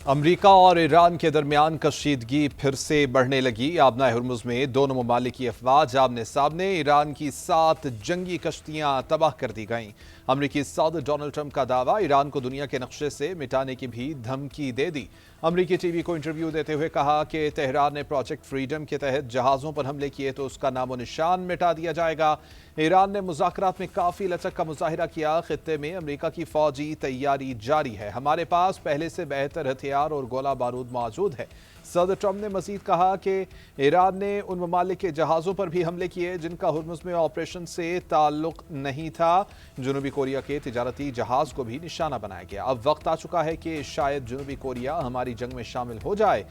امریکہ اور ایران کے درمیان کشیدگی پھر سے بڑھنے لگی۔ آبنہ ہرمز میں دونوں ممالک کی افواج آمنے سامنے، ایران کی 7 جنگی کشتیاں تباہ کر دی گئیں۔ امریکی صدر ڈونلڈ ٹرمپ کا دعویٰ، ایران کو دنیا کے نقشے سے مٹانے کی بھی دھمکی دے دی۔ امریکی ٹی وی کو انٹرویو دیتے ہوئے کہا کہ تہران نے پروجیکٹ فریڈم کے تحت جہازوں پر حملے کیے تو اس کا نام و نشان مٹا دیا جائے گا۔ ایران نے مذاکرات میں کافی لچک کا مظاہرہ کیا۔ خطے میں امریکہ کی فوجی تیاری جاری ہے، ہمارے پاس پہلے سے بہتر ہتھیار اور گولہ بارود موجود ہے۔ صدر ٹرمپ نے مزید کہا کہ ایران نے ان ممالک کے جہازوں پر بھی حملے کیے جن کا ہرمز میں آپریشن سے تعلق نہیں تھا۔ جنوبی کوریا کے تجارتی جہاز کو بھی نشانہ بنایا گیا۔ اب وقت آ چکا ہے کہ شاید جنوبی کوریا ہماری جنگ میں شامل ہو جائے۔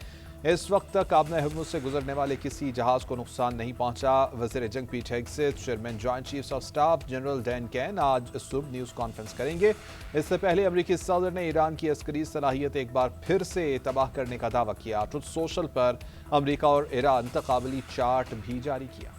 اس وقت تک آبنہ ہرمز سے گزرنے والے کسی جہاز کو نقصان نہیں پہنچا۔ وزیر جنگ Pete Hegseth, chairman joint chiefs of staff general Dan Caine آج صبح نیوز کانفرنس کریں گے۔ اس سے پہلے امریکی صدر نے ایران کی عسکری صلاحیت ایک بار پھر سے تباہ کرنے کا دعویٰ کیا۔ ٹروتھ سوشل پر امریکہ اور ایران تقابلی چارٹ بھی جاری کیا۔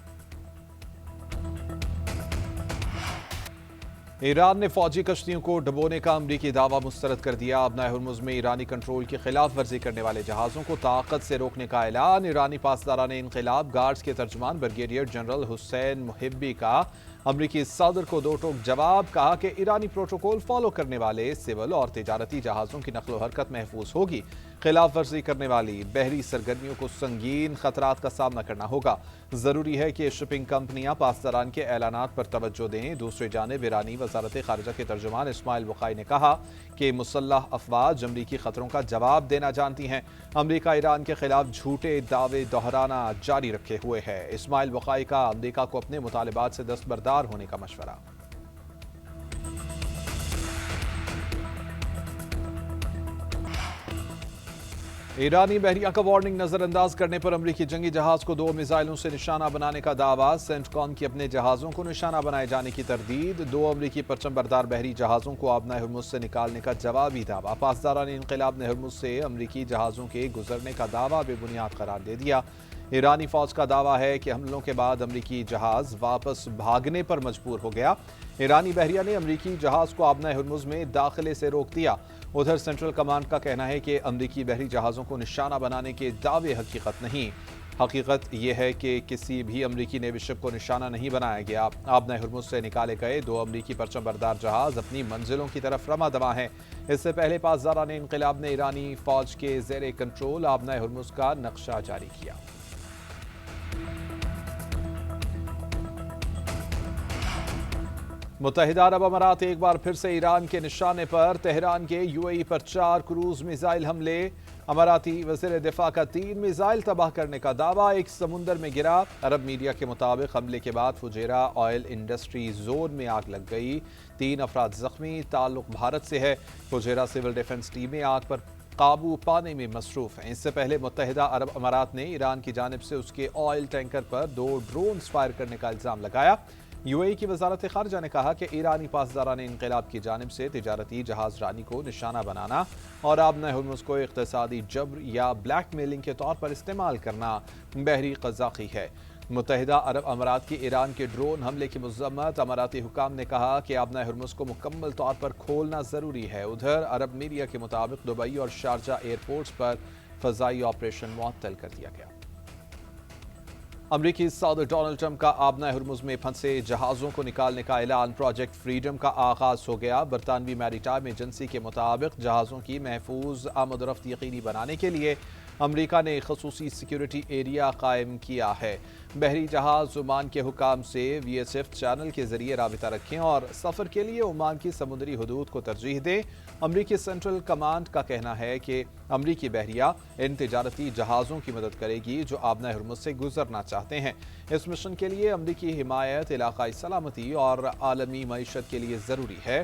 ایران نے فوجی کشتیوں کو ڈبونے کا امریکی دعویٰ مسترد کر دیا۔ آبنہ ہرمز میں ایرانی کنٹرول کی خلاف ورزی کرنے والے جہازوں کو طاقت سے روکنے کا اعلان۔ ایرانی پاسداران انقلاب گارڈز کے ترجمان بریگیڈیئر جنرل حسین محبی کا امریکی صدر کو دو ٹوک جواب، کہا کہ ایرانی پروٹوکول فالو کرنے والے سول اور تجارتی جہازوں کی نقل و حرکت محفوظ ہوگی۔ خلاف ورزی کرنے والی بحری سرگرمیوں کو سنگین خطرات کا سامنا کرنا ہوگا۔ ضروری ہے کہ شپنگ کمپنیاں پاسداران کے اعلانات پر توجہ دیں۔ دوسری جانب ایرانی وزارت خارجہ کے ترجمان اسماعیل بقائی نے کہا کہ مسلح افواج امریکی خطروں کا جواب دینا جانتی ہیں۔ امریکہ ایران کے خلاف جھوٹے دعوے دہرانا جاری رکھے ہوئے ہے۔ اسماعیل بقائی کا امریکہ کو اپنے مطالبات سے دستبردار ہونے کا مشورہ۔ ایرانی بحریہ کا وارننگ نظر انداز کرنے پر امریکی جنگی جہاز کو 2 میزائلوں سے نشانہ بنانے کا دعویٰ۔ سینٹ کون کی اپنے جہازوں کو نشانہ بنائے جانے کی تردید۔ 2 امریکی پرچم بردار بحری جہازوں کو آبنہ ہرمز سے نکالنے کا جوابی دعویٰ۔ پاسداران انقلاب نے ہرمز سے امریکی جہازوں کے گزرنے کا دعویٰ بے بنیاد قرار دے دیا۔ ایرانی فوج کا دعویٰ ہے کہ حملوں کے بعد امریکی جہاز واپس بھاگنے پر مجبور ہو گیا۔ ایرانی بحریہ نے امریکی جہاز کو آبنہ ہرمز میں داخلے سے روک دیا۔ ادھر سینٹرل کمانڈ کا کہنا ہے کہ امریکی بحری جہازوں کو نشانہ بنانے کے دعوے حقیقت نہیں۔ حقیقت یہ ہے کہ کسی بھی امریکی نیوی شپ کو نشانہ نہیں بنایا گیا۔ آبنہ ہرمز سے نکالے گئے 2 امریکی پرچم بردار جہاز اپنی منزلوں کی طرف رواں دواں ہیں۔ اس سے پہلے پاسداران انقلاب نے ایرانی فوج کے زیر کنٹرول آبنہ ہرمز کا نقشہ جاری کیا۔ متحدہ عرب امارات ایک بار پھر سے ایران کے نشانے پر۔ تہران کے یو اے ای پر 4 کروز میزائل حملے۔ اماراتی وزیر دفاع کا 3 میزائل تباہ کرنے کا دعویٰ، ایک سمندر میں گرا۔ عرب میڈیا کے مطابق حملے کے بعد فجیرہ آئل انڈسٹری زون میں آگ لگ گئی، 3 افراد زخمی، تعلق بھارت سے ہے۔ فجیرہ سول ڈیفنس ٹیمیں آگ پر قابو پانے میں مصروف ہیں۔ اس سے پہلے متحدہ عرب امارات نے ایران کی جانب سے اس کے آئل ٹینکر پر 2 ڈرونز فائر کرنے کا الزام لگایا۔ یو اے ای کی وزارت خارجہ نے کہا کہ ایرانی پاسداران انقلاب کی جانب سے تجارتی جہاز رانی کو نشانہ بنانا اور آبنہ ہرمز کو اقتصادی جبر یا بلیک میلنگ کے طور پر استعمال کرنا بحری قزاقی ہے۔ متحدہ عرب امارات کی ایران کے ڈرون حملے کی مذمت۔ اماراتی حکام نے کہا کہ آبنہ ہرمز کو مکمل طور پر کھولنا ضروری ہے۔ ادھر عرب میڈیا کے مطابق دبئی اور شارجہ ایئرپورٹس پر فضائی آپریشن معطل کر دیا گیا۔ امریکی صدر ڈونلڈ ٹرمپ کا آبنہ ہرمز میں پھنسے جہازوں کو نکالنے کا اعلان۔ پروجیکٹ فریڈم کا آغاز ہو گیا۔ برطانوی میری ٹائم ایجنسی کے مطابق جہازوں کی محفوظ آمد و رفت یقینی بنانے کے لیے امریکہ نے خصوصی سیکیورٹی ایریا قائم کیا ہے۔ بحری جہاز عمان کے حکام سے وی ایس ایف چینل کے ذریعے رابطہ رکھیں اور سفر کے لیے عمان کی سمندری حدود کو ترجیح دیں۔ امریکی سینٹرل کمانڈ کا کہنا ہے کہ امریکی بحریہ ان تجارتی جہازوں کی مدد کرے گی جو آبنہ ہرمز سے گزرنا چاہتے ہیں۔ اس مشن کے لیے امریکی حمایت علاقائی سلامتی اور عالمی معیشت کے لیے ضروری ہے۔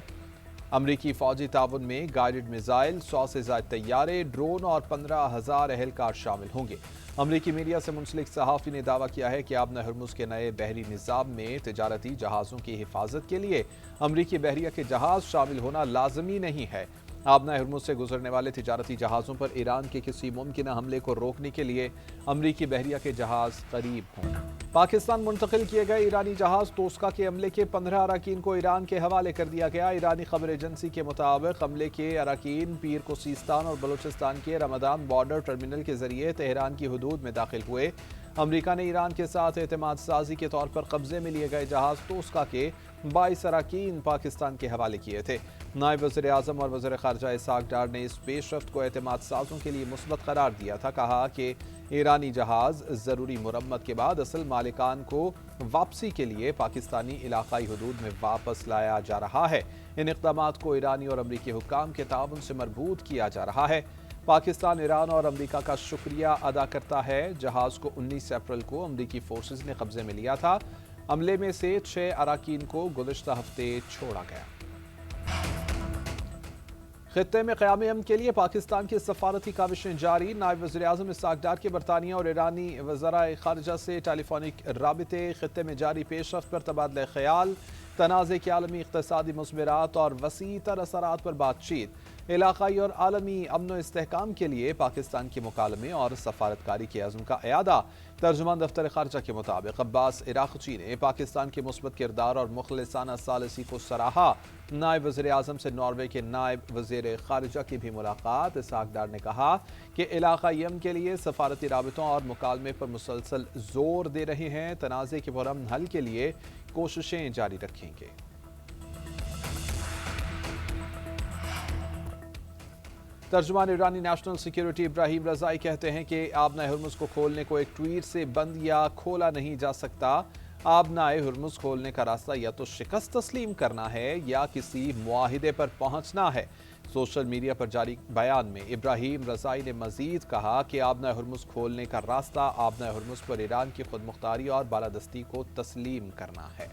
امریکی فوجی تعاون میں گائیڈڈ میزائل، 100 سے زائد طیارے، ڈرون اور 15,000 اہلکار شامل ہوں گے۔ امریکی میڈیا سے منسلک صحافی نے دعویٰ کیا ہے کہ آبنہ ہرمز کے نئے بحری نظام میں تجارتی جہازوں کی حفاظت کے لیے امریکی بحریہ کے جہاز شامل ہونا لازمی نہیں ہے۔ آبنہ ہرمز سے گزرنے والے تجارتی جہازوں پر ایران کے کسی ممکنہ حملے کو روکنے کے لیے امریکی بحریہ کے جہاز قریب ہوں۔ پاکستان منتقل کیے گئے ایرانی جہاز توسکا کے عملے کے 15 اراکین کو ایران کے حوالے کر دیا گیا۔ ایرانی خبر ایجنسی کے مطابق عملے کے اراکین پیر کو سیستان اور بلوچستان کے رمضان بارڈر ٹرمینل کے ذریعے تہران کی حدود میں داخل ہوئے۔ امریکہ نے ایران کے ساتھ اعتماد سازی کے طور پر قبضے میں لیے گئے جہاز توسکا کے 22 اراکین پاکستان کے حوالے کیے تھے۔ نائب وزیر اعظم اور وزیر خارجہ اسحاق ڈار نے اس پیش رفت کو اعتماد سازوں کے لیے مثبت قرار دیا تھا۔ کہا کہ ایرانی جہاز ضروری مرمت کے بعد اصل مالکان کو واپسی کے لیے پاکستانی علاقائی حدود میں واپس لایا جا رہا ہے۔ ان اقدامات کو ایرانی اور امریکی حکام کے تعاون سے مربوط کیا جا رہا ہے۔ پاکستان ایران اور امریکہ کا شکریہ ادا کرتا ہے۔ جہاز کو 19 اپریل کو امریکی فورسز نے قبضے میں لیا تھا۔ عملے میں سے 6 اراکین کو گزشتہ ہفتے چھوڑا گیا۔ خطے میں قیام امن کے لیے پاکستان کی سفارتی کاوشیں جاری۔ نائب وزیر اعظم اسحاق ڈار کے برطانیہ اور ایرانی وزرائے خارجہ سے ٹیلی فونک رابطے، خطے میں جاری پیش رفت پر تبادلہ خیال، تنازع کے عالمی اقتصادی مثمرات اور وسیع تر اثرات پر بات چیت، علاقائی اور عالمی امن و استحکام کے لیے پاکستان کے مکالمے اور سفارتکاری کے عزم کا اعادہ۔ ترجمان دفتر خارجہ کے مطابق عباس عراقچی نے پاکستان کے مثبت کردار اور مخلصانہ ثالثی کو سراہا۔ نائب وزیر اعظم سے ناروے کے نائب وزیر خارجہ کی بھی ملاقات۔ اسحاق ڈار نے کہا کہ علاقائی امن کے لیے سفارتی رابطوں اور مکالمے پر مسلسل زور دے رہے ہیں، تنازع کے پرامن حل کے لیے کوششیں جاری رکھیں گے۔ ترجمان ایرانی نیشنل سیکیورٹی ابراہیم رضائی کہتے ہیں کہ آبنہ ہرمز کو کھولنے کو ایک ٹویٹ سے بند یا کھولا نہیں جا سکتا۔ آبنہ ہرمز کھولنے کا راستہ یا تو شکست تسلیم کرنا ہے یا کسی معاہدے پر پہنچنا ہے۔ سوشل میڈیا پر جاری بیان میں ابراہیم رضائی نے مزید کہا کہ آبنہ ہرمز کھولنے کا راستہ آبنہ ہرمز پر ایران کی خود مختاری اور بالادستی کو تسلیم کرنا ہے۔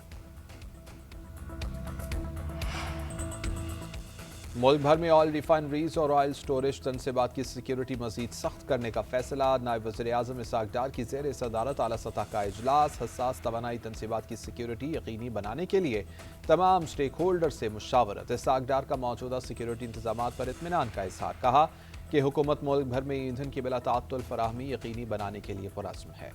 ملک بھر میں آئل ریفائنریز اور آئل سٹوریج تنصیبات کی سیکیورٹی مزید سخت کرنے کا فیصلہ۔ نائب وزیر اعظم اسحاق ڈار کی زیر صدارت اعلیٰ سطح کا اجلاس۔ حساس توانائی تنصیبات کی سیکیورٹی یقینی بنانے کے لیے تمام سٹیک ہولڈر سے مشاورت۔ اسحاق ڈار کا موجودہ سیکیورٹی انتظامات پر اطمینان کا اظہار۔ کہا کہ حکومت ملک بھر میں ایندھن کی بلا تعطل فراہمی یقینی بنانے کے لیے پرعزم ہے۔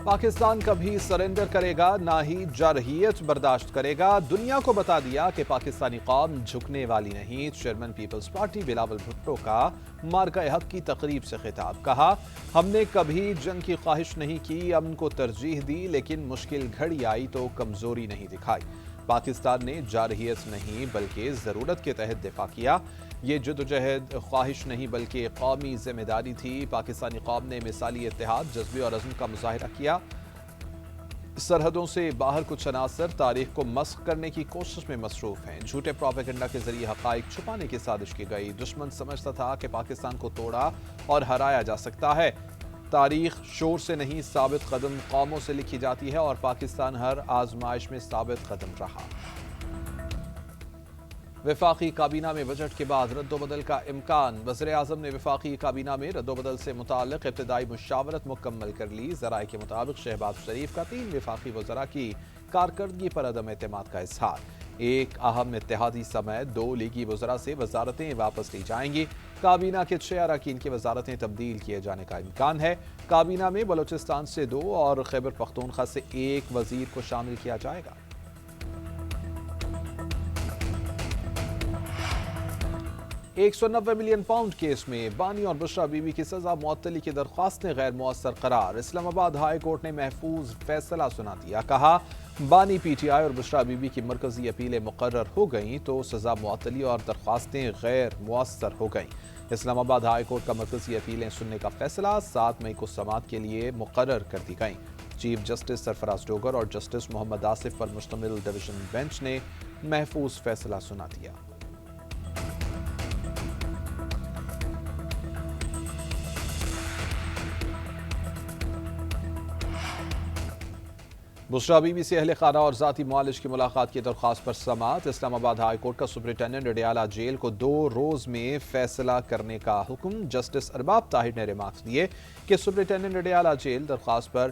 پاکستان کبھی سرنڈر کرے گا نہ ہی جارحیت برداشت کرے گا۔ دنیا کو بتا دیا کہ پاکستانی قوم جھکنے والی نہیں۔ چیئرمین پیپلز پارٹی بلاول بھٹو کا مارکہ حق کی تقریب سے خطاب۔ کہا ہم نے کبھی جنگ کی خواہش نہیں کی، امن کو ترجیح دی، لیکن مشکل گھڑی آئی تو کمزوری نہیں دکھائی۔ پاکستان نے جارحیت نہیں بلکہ ضرورت کے تحت دفاع کیا۔ یہ جدوجہد خواہش نہیں بلکہ قومی ذمہ داری تھی۔ پاکستانی قوم نے مثالی اتحاد، جذبے اور عزم کا مظاہرہ کیا۔ سرحدوں سے باہر کچھ عناصر تاریخ کو مسخ کرنے کی کوشش میں مصروف ہیں۔ جھوٹے پروپیگنڈا کے ذریعے حقائق چھپانے کی سازش کی گئی۔ دشمن سمجھتا تھا کہ پاکستان کو توڑا اور ہرایا جا سکتا ہے۔ تاریخ شور سے نہیں ثابت قدم قوموں سے لکھی جاتی ہے اور پاکستان ہر آزمائش میں ثابت قدم رہا۔ وفاقی کابینہ میں بجٹ کے بعد رد و بدل کا امکان۔ وزیر اعظم نے وفاقی کابینہ میں رد و بدل سے متعلق ابتدائی مشاورت مکمل کر لی۔ ذرائع کے مطابق شہباز شریف کا 3 وفاقی وزراء کی کارکردگی پر عدم اعتماد کا اظہار۔ ایک اہم اتحادی سمیت 2 لیگی وزراء سے وزارتیں واپس لی جائیں گی۔ کابینہ کے 6 اراکین کی وزارتیں تبدیل کیے جانے کا امکان ہے۔ کابینہ میں بلوچستان سے 2 اور خیبر پختونخوا سے 1 وزیر کو شامل کیا جائے گا۔ 190 ملین پاؤنڈ کیس میں بانی اور بشرا بی بی کی سزا معطلی کی درخواستیں غیر مؤثر قرار۔ اسلام آباد ہائی کورٹ نے محفوظ فیصلہ سنا دیا۔ کہا بانی پی ٹی آئی اور بشرا بی بی کی مرکزی اپیلیں مقرر ہو گئیں تو سزا معطلی اور درخواستیں غیر مؤثر ہو گئیں۔ اسلام آباد ہائی کورٹ کا مرکزی اپیلیں سننے کا فیصلہ 7 مئی کو سماعت کے لیے مقرر کر دی گئیں۔ چیف جسٹس سرفراز ڈوگر اور جسٹس محمد آصف پر مشتمل ڈویژن بینچ نے محفوظ فیصلہ سنا دیا۔ بشرا بی بی سے اہل خانہ اور ذاتی معالج کی ملاقات کی درخواست پر سماعت۔ اسلام آباد ہائی کورٹ کا سپرنٹینڈنٹ اڈیالہ جیل کو 2 روز میں فیصلہ کرنے کا حکم۔ جسٹس ارباب طاہر نے ریمارکس دیے کہ سپرنٹینڈنٹ اڈیالہ جیل درخواست پر